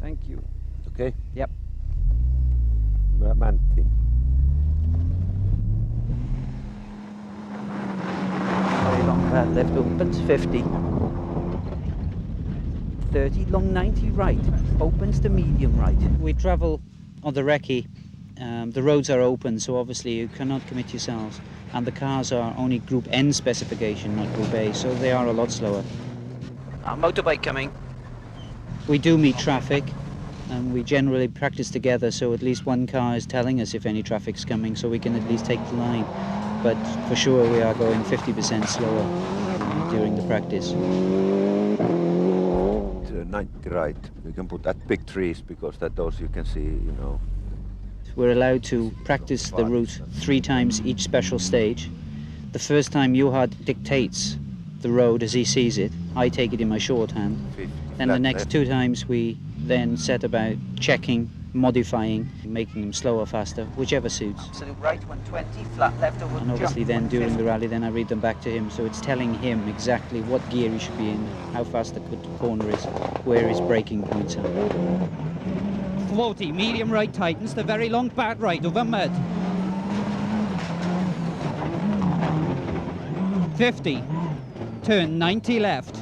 Thank you. Okay? Yep. Mantin. Very long pad left opens 50. 30 long 90 right. Opens to medium right. We travel on the recce. The roads are open, so obviously you cannot commit yourselves. And the cars are only Group N specification, not Group A, so they are a lot slower. Our motorbike coming. We do meet traffic, and we generally practice together, so at least one car is telling us if any traffic's coming, so we can at least take the line. But for sure we are going 50% slower during the practice. 90 right. We can put at big trees because those you can see, you know. We're allowed to practice the route 3 times each special stage. The first time Juhad dictates the road as he sees it. I take it in my shorthand. Then the next 2 times we then set about checking, modifying, making them slower, faster, whichever suits. Absolute right 120, flat left over. And obviously then during the rally then I read them back to him, so it's telling him exactly what gear he should be in, how fast the corner is, where his braking points are. 40, medium right tightens, the very long bad right over mud. 50, turn 90 left.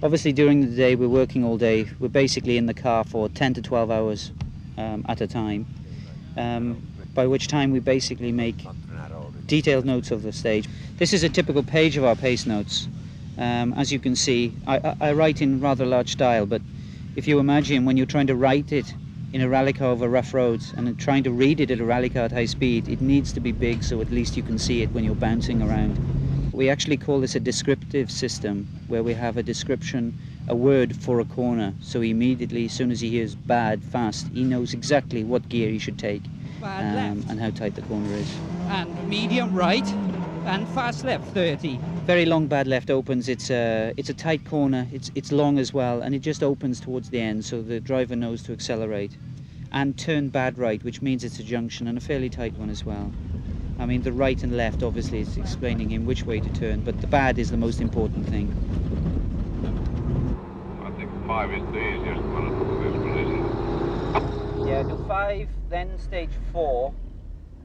Obviously during the day we're working all day. We're basically in the car for 10 to 12 hours at a time, by which time we basically make detailed notes of the stage. This is a typical page of our pace notes. As you can see, I write in rather large style, but if you imagine when you're trying to write it in a rally car over rough roads and trying to read it at a rally car at high speed, it needs to be big so at least you can see it when you're bouncing around. We actually call this a descriptive system, where we have a description, a word for a corner, so immediately, as soon as he hears bad, fast, he knows exactly what gear he should take and how tight the corner is. And medium right and fast left 30. Very long bad left opens. It's a tight corner. It's long as well, and it just opens towards the end, so the driver knows to accelerate. And turn bad right, which means it's a junction and a fairly tight one as well. I mean, the right and left obviously is explaining him which way to turn, but the bad is the most important thing. I think 5 is the easiest one for this position. Yeah, do 5, then stage 4,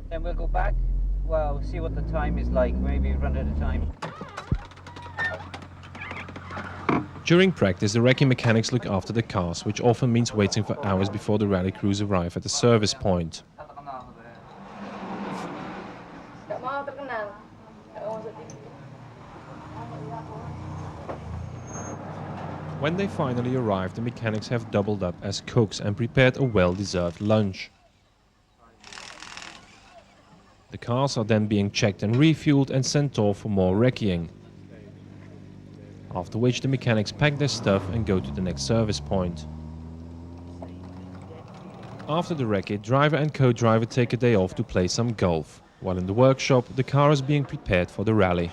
then we'll go back. Well, we'll see what the time is like, maybe run at a time. During practice, the recce mechanics look after the cars, which often means waiting for hours before the rally crews arrive at the service point. When they finally arrive, the mechanics have doubled up as cooks and prepared a well-deserved lunch. The cars are then being checked and refueled and sent off for more recceing. After which the mechanics pack their stuff and go to the next service point. After the recce, driver and co-driver take a day off to play some golf, while in the workshop the car is being prepared for the rally.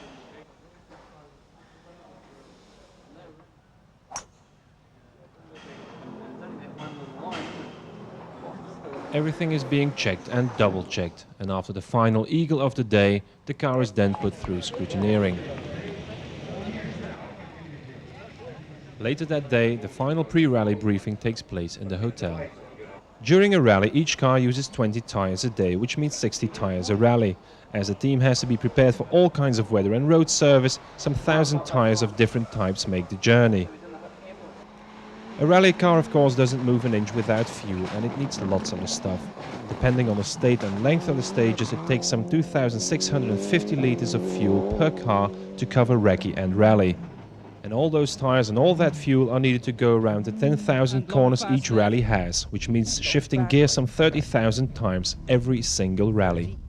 Everything is being checked and double-checked, and after the final eagle of the day, the car is then put through scrutineering. Later that day, the final pre-rally briefing takes place in the hotel. During a rally, each car uses 20 tires a day, which means 60 tires a rally. As the team has to be prepared for all kinds of weather and road service, some 1,000 tires of different types make the journey. A rally car, of course, doesn't move an inch without fuel, and it needs lots of the stuff. Depending on the state and length of the stages, it takes some 2,650 liters of fuel per car to cover recce and rally. And all those tires and all that fuel are needed to go around the 10,000 corners each rally has, which means shifting gear some 30,000 times every single rally.